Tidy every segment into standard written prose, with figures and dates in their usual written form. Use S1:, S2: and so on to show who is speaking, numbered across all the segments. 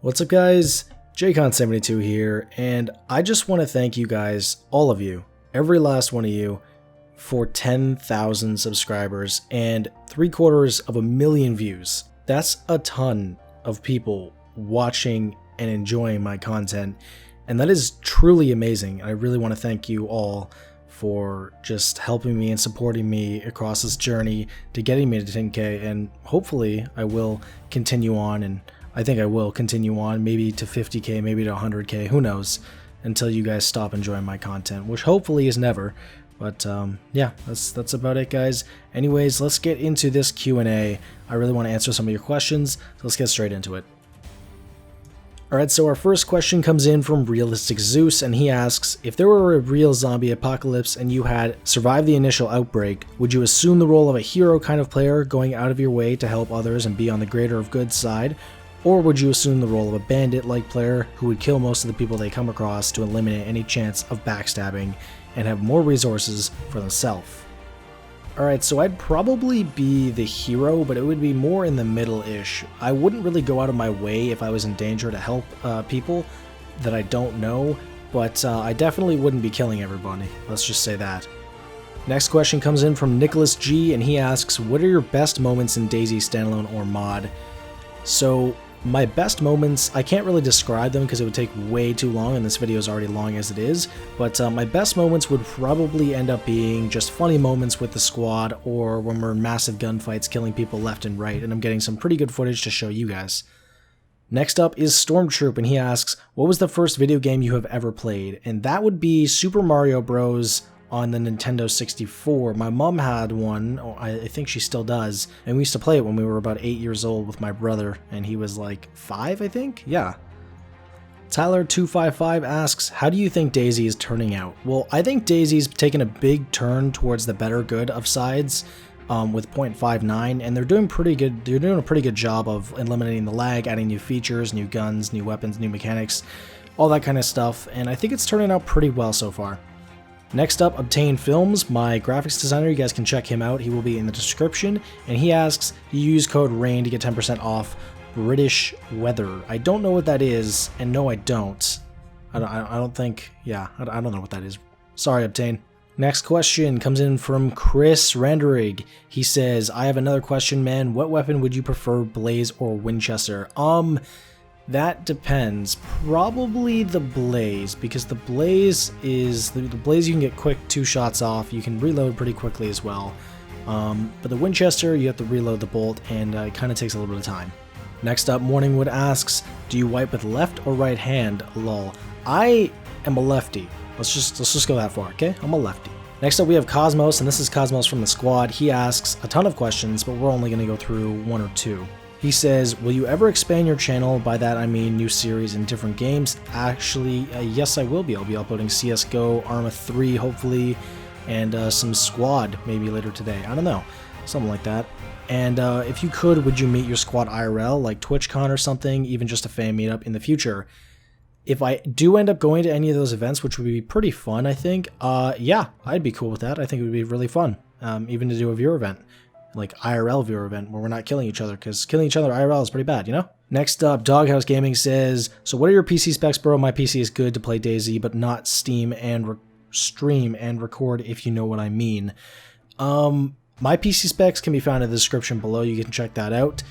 S1: What's up guys, JCon72 here, and I just want to thank you guys, all of you, every last one of you, for 10,000 subscribers and 750,000 views. That's a ton of people watching and enjoying my content, and that is truly amazing. I really want to thank you all for just helping me and supporting me across this journey to getting me to 10K, and hopefully I will continue on, and I think I will continue on, maybe to 50K, maybe to 100K, who knows, until you guys stop enjoying my content, which hopefully is never. But yeah, that's about it, guys. Anyways, let's get into this Q&A. I really want to answer some of your questions, so let's get straight into it. Alright, so our first question comes in from Realistic Zeus, and he asks, if there were a real zombie apocalypse and you had survived the initial outbreak, would you assume the role of a hero kind of player, going out of your way to help others and be on the greater of good side? Or would you assume the role of a bandit-like player who would kill most of the people they come across to eliminate any chance of backstabbing and have more resources for themselves? Alright, so I'd probably be the hero, but it would be more in the middle-ish. I wouldn't really go out of my way if I was in danger to help people that I don't know, but I definitely wouldn't be killing everybody. Let's just say that. Next question comes in from Nicholas G, and he asks, what are your best moments in DayZ Standalone or mod? So, my best moments, I can't really describe them because it would take way too long, and this video is already long as it is, but my best moments would probably end up being just funny moments with the squad, or when we're in massive gunfights killing people left and right, and I'm getting some pretty good footage to show you guys. Next up is Stormtroop, and he asks, what was the first video game you have ever played? And that would be Super Mario Bros. On the Nintendo 64. My mom had one, or I think she still does, and we used to play it when we were about 8 years old with my brother, and he was like 5, I think? Yeah. Tyler255 asks, how do you think DayZ is turning out? Well, I think DayZ's taken a big turn towards the better good of sides with 0.59, and they're doing pretty good. They're doing a pretty good job of eliminating the lag, adding new features, new guns, new weapons, new mechanics, all that kind of stuff, and I think it's turning out pretty well so far. Next up, Obtain Films, my graphics designer. You guys can check him out. He will be in the description. And he asks, you use code RAIN to get 10% off British weather. I don't know what that is, and no, I don't. I don't think, yeah, I don't know what that is. Sorry, Obtain. Next question comes in from Chris Randerig. He says, I have another question, man. What weapon would you prefer, Blaze or Winchester? That depends. Probably the Blaze, because the Blaze is the Blaze you can get quick 2 shots off. You can reload pretty quickly as well. But the Winchester, you have to reload the bolt, and it kind of takes a little bit of time. Next up, Morningwood asks, do you wipe with left or right hand? Lol. I am a lefty. Let's just go that far, okay? I'm a lefty. Next up, we have Cosmos, and this is Cosmos from the squad. He asks a ton of questions, but we're only going to go through 1 or 2. He says, will you ever expand your channel? By that I mean new series and different games. Actually, yes I will be. I'll be uploading CSGO, Arma 3 hopefully, and some squad maybe later today. I don't know. Something like that. And if you could, would you meet your squad IRL, like TwitchCon or something, even just a fan meetup in the future? If I do end up going to any of those events, which would be pretty fun, I think, yeah, I'd be cool with that. I think it would be really fun, even to do a viewer event. Like IRL viewer event where we're not killing each other, because killing each other IRL is pretty bad, you know? Next up, Doghouse Gaming says, so what are your PC specs, bro? My PC is good to play DayZ, but not stream and record, if you know what I mean. My PC specs can be found in the description below. You can check that out.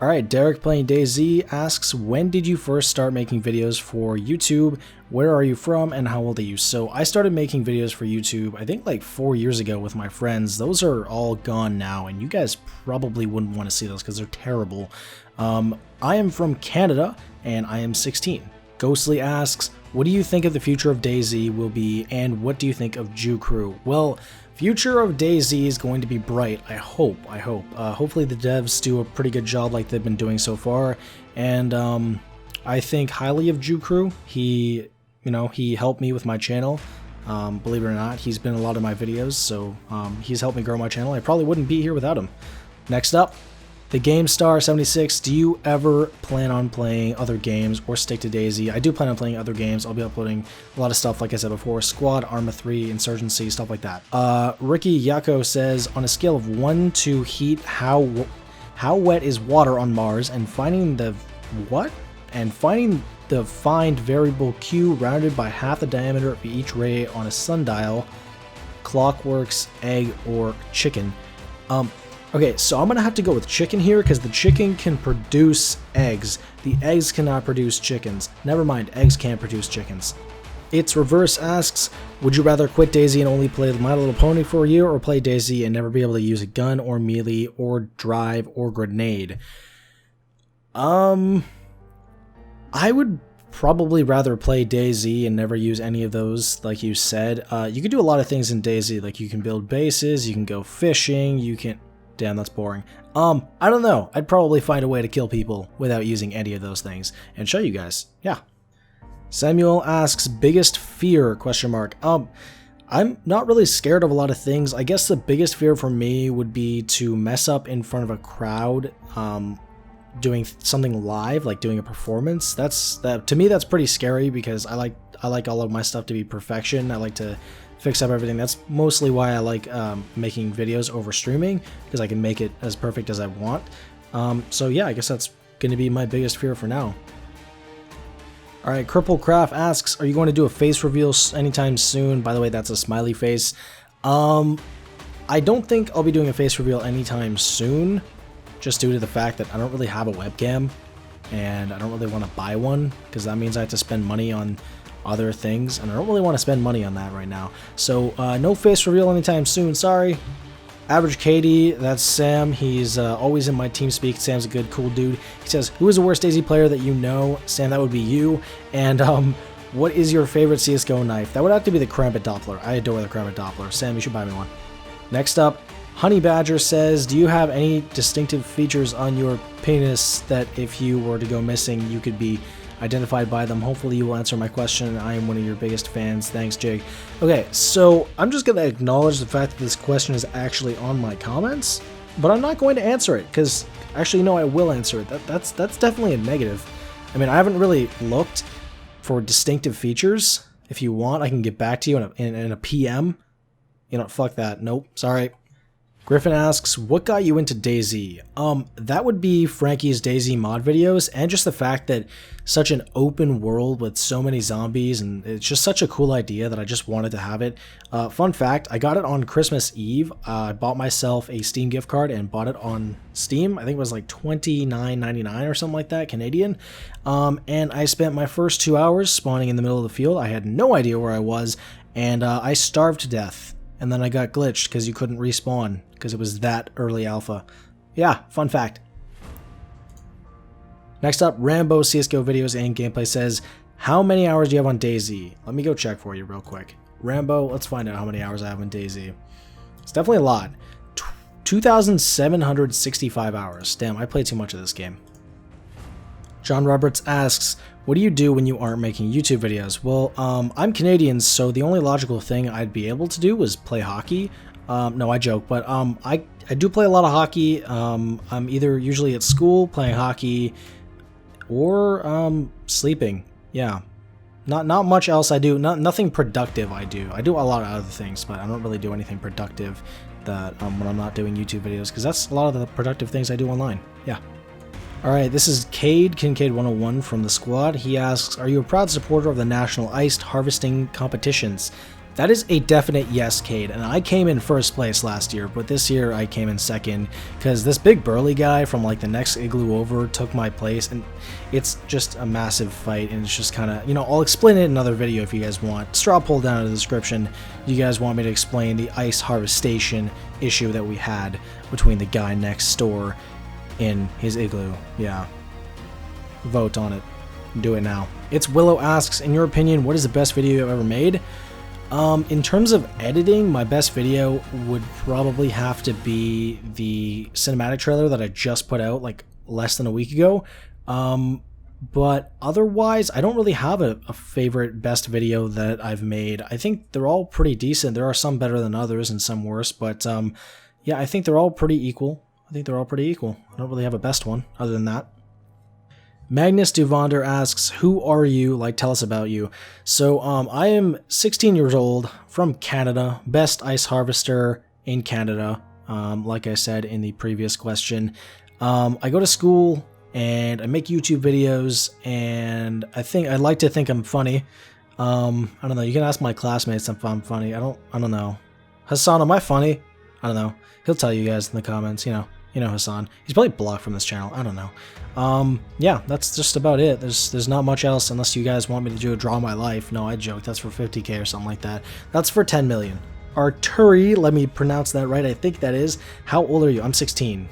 S1: Alright, Derek Playing DayZ asks, when did you first start making videos for YouTube? Where are you from and how old are you? So I started making videos for YouTube, I think like 4 years ago with my friends. Those are all gone now, and you guys probably wouldn't want to see those because they're terrible. I am from Canada, and I am 16. Ghostly asks, what do you think of the future of DayZ will be, and what do you think of Jew Crew? Well, future of DayZ is going to be bright, I hope. Hopefully the devs do a pretty good job like they've been doing so far, and I think highly of Jew Crew. He helped me with my channel. Believe it or not, he's been in a lot of my videos, so he's helped me grow my channel. I probably wouldn't be here without him. Next up, the GameStar76, do you ever plan on playing other games or stick to DayZ? I do plan on playing other games. I'll be uploading a lot of stuff, like I said before, Squad, Arma 3, Insurgency, stuff like that. Ricky Yako says, on a scale of 1 to heat, how wet is water on Mars? And finding the what? and finding the find variable Q rounded by half the diameter of each ray on a sundial, clockworks, egg, or chicken. Okay, so I'm gonna have to go with chicken here because the chicken can produce eggs. The eggs cannot produce chickens. Never mind, eggs can't produce chickens. It's Reverse asks, would you rather quit DayZ and only play My Little Pony for a year, or play DayZ and never be able to use a gun or melee or drive or grenade? I would probably rather play DayZ and never use any of those, like you said. You can do a lot of things in DayZ, like you can build bases, you can go fishing, you can... Damn, that's boring. I don't know. I'd probably find a way to kill people without using any of those things and show you guys. Yeah. Samuel asks, biggest fear, question mark. I'm not really scared of a lot of things. I guess the biggest fear for me would be to mess up in front of a crowd, doing something live, like doing a performance. To me, that's pretty scary because I like all of my stuff to be perfection. I like to fix up everything. That's mostly why I like making videos over streaming, because I can make it as perfect as I want. So yeah, I guess that's going to be my biggest fear for now. Alright, Cripplecraft asks, are you going to do a face reveal anytime soon? By the way, that's a smiley face. I don't think I'll be doing a face reveal anytime soon, just due to the fact that I don't really have a webcam, and I don't really want to buy one, because that means I have to spend money on other things, and I don't really want to spend money on that right now. So, no face reveal anytime soon, sorry. Average Katie, that's Sam. He's always in my TeamSpeak. Sam's a good, cool dude. He says, who is the worst DayZ player that you know? Sam, that would be you. And what is your favorite CSGO knife? That would have to be the Karambit Doppler. I adore the Karambit Doppler. Sam, you should buy me one. Next up, Honey Badger says, do you have any distinctive features on your penis that if you were to go missing, you could be identified by them? Hopefully you will answer my question. I am one of your biggest fans. Thanks, Jake. Okay, so I'm just going to acknowledge the fact that this question is actually on my comments, but I'm not going to answer it, because actually, no, I will answer it. That's definitely a negative. I mean, I haven't really looked for distinctive features. If you want, I can get back to you in a PM. You know, fuck that. Nope, sorry. Griffin asks, what got you into DayZ? That would be Frankie's DayZ mod videos, and just the fact that such an open world with so many zombies, and it's just such a cool idea that I just wanted to have it. Fun fact, I got it on Christmas Eve. I bought myself a Steam gift card and bought it on Steam. I think it was like $29.99 or something like that, Canadian. And I spent my first 2 hours spawning in the middle of the field. I had no idea where I was, and I starved to death. And then I got glitched because you couldn't respawn because it was that early alpha. Yeah, fun fact. Next up, Rambo CSGO videos and gameplay says, how many hours do you have on DayZ? Let me go check for you real quick. Rambo, let's find out how many hours I have on DayZ. It's definitely a lot. 2,765 hours. Damn, I play too much of this game. John Roberts asks, what do you do when you aren't making YouTube videos? Well, I'm Canadian, so the only logical thing I'd be able to do was play hockey. No, I joke, but I do play a lot of hockey. I'm either usually at school playing hockey or sleeping. Yeah, not much else I do. Nothing productive I do. I do a lot of other things, but I don't really do anything productive that when I'm not doing YouTube videos, because that's a lot of the productive things I do online. Yeah. Alright, this is Kincaid101 from the squad. He asks, are you a proud supporter of the national iced harvesting competitions? That is a definite yes, Cade, and I came in first place last year, but this year I came in second, because this big burly guy from like the next igloo over took my place, and it's just a massive fight, and it's just kind of, you know, I'll explain it in another video if you guys want. Straw poll down in the description. You guys want me to explain the ice harvestation issue that we had between the guy next door in his igloo. Yeah. Vote on it. Do it now. It's Willow asks, in your opinion, what is the best video you've ever made? In terms of editing, my best video would probably have to be the cinematic trailer that I just put out like less than a week ago. But otherwise, I don't really have a favorite best video that I've made. I think they're all pretty decent. There are some better than others and some worse, but yeah, I think they're all pretty equal. I don't really have a best one other than that. Magnus Duvander asks, who are you? Like, tell us about you. So, I am 16 years old, from Canada, best ice harvester in Canada, like I said in the previous question. I go to school and I make YouTube videos, and I like to think I'm funny. I don't know, you can ask my classmates if I'm funny. I don't know. Hassan, am I funny? I don't know. He'll tell you guys in the comments, you know Hassan. He's probably blocked from this channel. I don't know. Yeah, that's just about it. There's not much else unless you guys want me to do a draw my life. No, I joke. That's for 50K or something like that. That's for 10 million. Arturi, let me pronounce that right. I think that is. How old are you? I'm 16.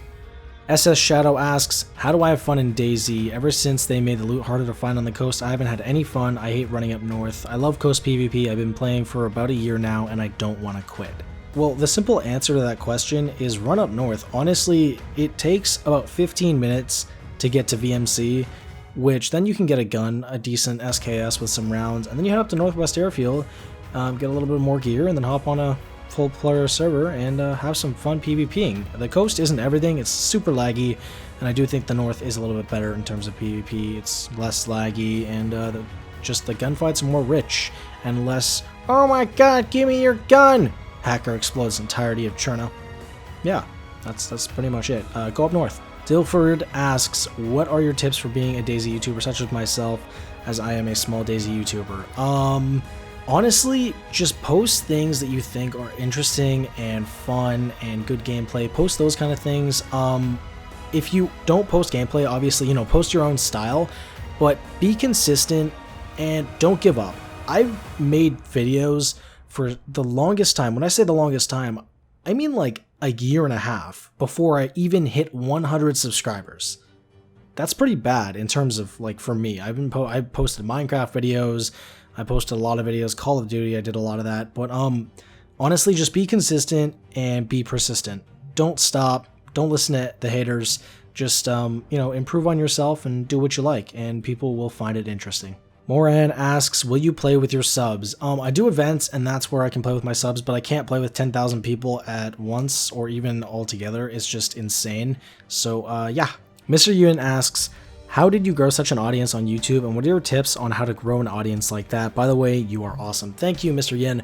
S1: SS Shadow asks, how do I have fun in DayZ? Ever since they made the loot harder to find on the coast, I haven't had any fun. I hate running up north. I love coast PvP. I've been playing for about a year now, and I don't want to quit. Well, the simple answer to that question is run up north. Honestly, it takes about 15 minutes to get to VMC, which then you can get a gun, a decent SKS with some rounds, and then you head up to Northwest Airfield, get a little bit more gear, and then hop on a full player server and have some fun PvPing. The coast isn't everything, it's super laggy, and I do think the north is a little bit better in terms of PvP. It's less laggy, and just the gunfights are more rich and less, oh my god, give me your gun! Hacker explodes entirety of Cherno. Yeah, that's pretty much it. Go up north. Dilford asks, what are your tips for being a DayZ YouTuber such as myself, as I am a small DayZ YouTuber? Honestly, just post things that you think are interesting and fun and good gameplay. Post those kind of things. If you don't post gameplay, obviously, post your own style, but be consistent and don't give up. I've made videos for the longest time. When I say the longest time, I mean like a year and a half before I even hit 100 subscribers. That's pretty bad in terms of, like, for me. I posted Minecraft videos, I posted a lot of videos, Call of Duty, I did a lot of that, but honestly, just be consistent and be persistent. Don't stop, don't listen to the haters, just improve on yourself and do what you like, and people will find it interesting. Moran asks, will you play with your subs? I do events, and that's where I can play with my subs, but I can't play with 10,000 people at once or even all together. It's just insane. So yeah. Mr. Ewan asks, how did you grow such an audience on YouTube, and what are your tips on how to grow an audience like that? By the way, you are awesome. Thank you, Mr. Yin.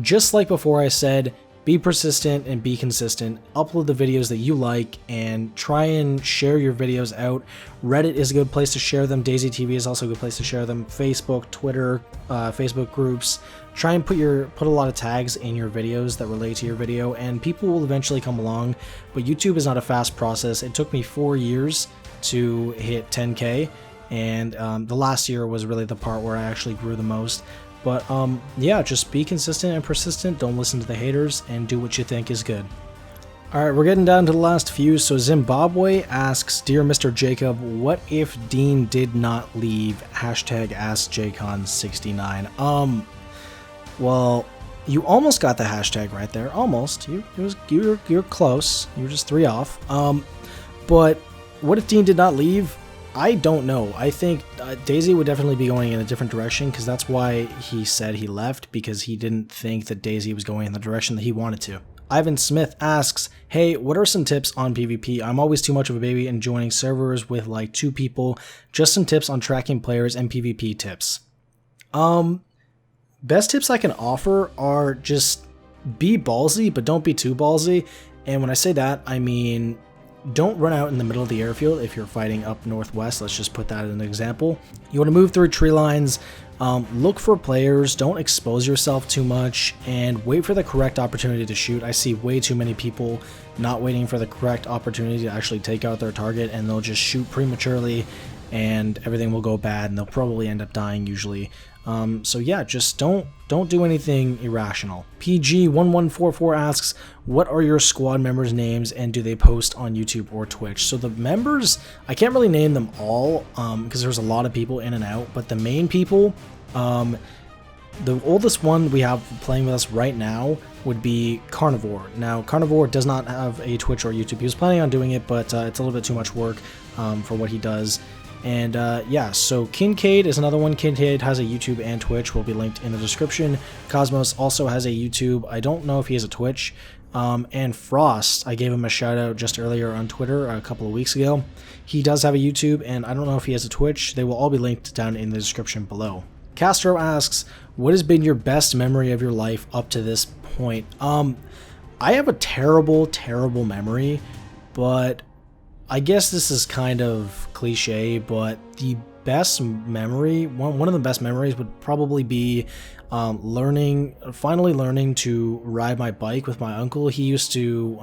S1: Just like before I said, be persistent and be consistent. Upload the videos that you like and try and share your videos out. Reddit is a good place to share them. DayZ TV is also a good place to share them. Facebook, Twitter, Facebook groups. Try and put a lot of tags in your videos that relate to your video, and people will eventually come along. But YouTube is not a fast process. It took me 4 years to hit 10K, and the last year was really the part where I actually grew the most. But yeah, just be consistent and persistent, don't listen to the haters, and do what you think is good. Alright, we're getting down to the last few. So Zimbabwe asks, Dear Mr. Jacob, what if Dean did not leave? Hashtag AskJCon69. Well, you almost got the hashtag right there. Almost. You're close. You were just 3 off. But what if Dean did not leave? I don't know. I think DayZ would definitely be going in a different direction, because that's why he said he left, because he didn't think that DayZ was going in the direction that he wanted to. Ivan Smith asks, hey, what are some tips on PvP? I'm always too much of a baby and joining servers with like 2 people. Just some tips on tracking players and PvP tips. Best tips I can offer are just be ballsy, but don't be too ballsy. And when I say that, I mean, don't run out in the middle of the airfield if you're fighting up northwest. Let's just put that as an example. You want to move through tree lines, look for players, don't expose yourself too much, and wait for the correct opportunity to shoot. I see way too many people not waiting for the correct opportunity to actually take out their target, and they'll just shoot prematurely and everything will go bad, and they'll probably end up dying usually. So yeah, just don't do anything irrational. PG1144 asks, what are your squad members' names, and do they post on YouTube or Twitch? So the members, I can't really name them all because there's a lot of people in and out, but the main people, the oldest one we have playing with us right now would be Carnivore. Now, Carnivore does not have a Twitch or YouTube. He was planning on doing it, but it's a little bit too much work for what he does. And yeah, so Kincaid is another one. Kincaid has a YouTube and Twitch, will be linked in the description. Cosmos also has a YouTube. I don't know if he has a Twitch. And Frost, I gave him a shout out just earlier on Twitter a couple of weeks ago. He does have a YouTube, and I don't know if he has a Twitch. They will all be linked down in the description below. Castro asks, what has been your best memory of your life up to this point? I have a terrible memory, but I guess this is kind of cliche, but the best memory, one of the best memories would probably be finally learning to ride my bike with my uncle. He used to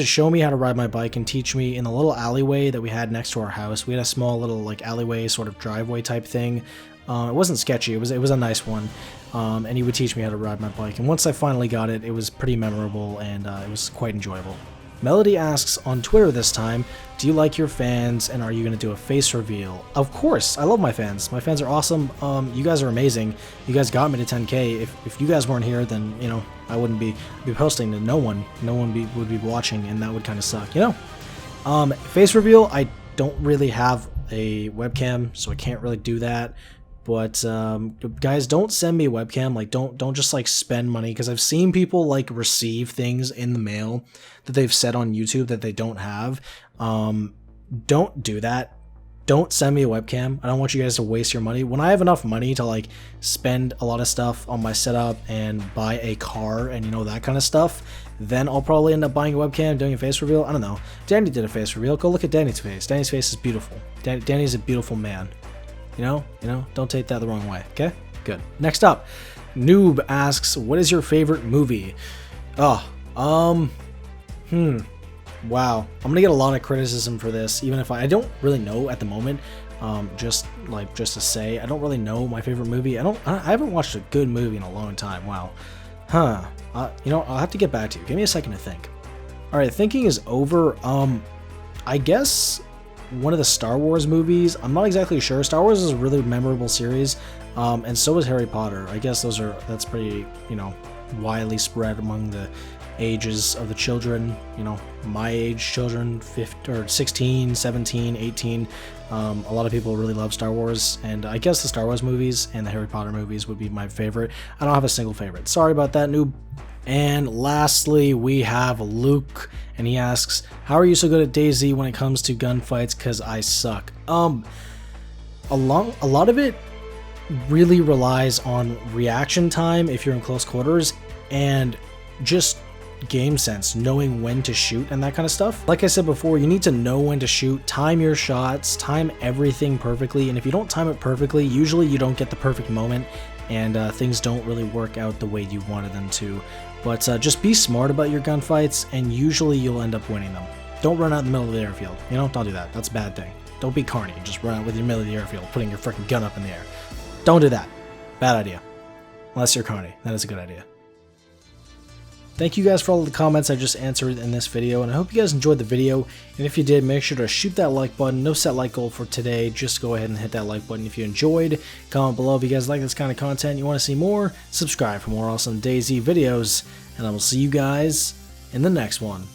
S1: show me how to ride my bike and teach me in the little alleyway that we had next to our house. We had a small little like alleyway sort of driveway type thing. It wasn't sketchy, it was a nice one. And he would teach me how to ride my bike. And once I finally got it, it was pretty memorable and it was quite enjoyable. Melody asks on Twitter this time, do you like your fans and are you going to do a face reveal? Of course, I love my fans. My fans are awesome. You guys are amazing. You guys got me to 10K. If you guys weren't here, then, you know, I wouldn't be posting to no one. No one would be watching, and that would kind of suck, you know? Face reveal, I don't really have a webcam, so I can't really do that. But guys, don't send me a webcam. Like, don't just like spend money, because I've seen people like receive things in the mail that they've said on YouTube that they don't have. Don't do that. Don't send me a webcam. I don't want you guys to waste your money. When I have enough money to like spend a lot of stuff on my setup and buy a car and, you know, that kind of stuff, then I'll probably end up buying a webcam, doing a face reveal. I don't know. Danny did a face reveal. Go look at Danny's face. Danny's face is beautiful. Danny's a beautiful man. You know, don't take that the wrong way, okay? Good. Next up, Noob asks, what is your favorite movie? Wow. I'm gonna get a lot of criticism for this, even if I don't really know at the moment. Just to say, I don't really know my favorite movie. I haven't watched a good movie in a long time. Wow. You know, I'll have to get back to you. Give me a second to think. All right, thinking is over. I guess one of the Star Wars movies. I'm not exactly sure. Star Wars is a really memorable series, and so is Harry Potter. I guess that's pretty, you know, widely spread among the ages of the children. You know, my age children, 15 or 16, 17, 18. A lot of people really love Star Wars, and I guess the Star Wars movies and the Harry Potter movies would be my favorite. I don't have a single favorite. Sorry about that, Noob. And lastly, we have Luke, and he asks, how are you so good at DayZ when it comes to gunfights? Because I suck. A lot of it really relies on reaction time if you're in close quarters, and just game sense, knowing when to shoot and that kind of stuff. Like I said before, you need to know when to shoot, time your shots, time everything perfectly, and if you don't time it perfectly, usually you don't get the perfect moment, and things don't really work out the way you wanted them to. But just be smart about your gunfights, and usually you'll end up winning them. Don't run out in the middle of the airfield. You know, don't do that. That's a bad thing. Don't be Carney and just run out with your middle of the airfield, putting your freaking gun up in the air. Don't do that. Bad idea. Unless you're Carney. That is a good idea. Thank you guys for all of the comments I just answered in this video, and I hope you guys enjoyed the video. And if you did, make sure to shoot that like button. No set like goal for today. Just go ahead and hit that like button if you enjoyed. Comment below if you guys like this kind of content, you want to see more. Subscribe for more awesome DayZ videos, and I will see you guys in the next one.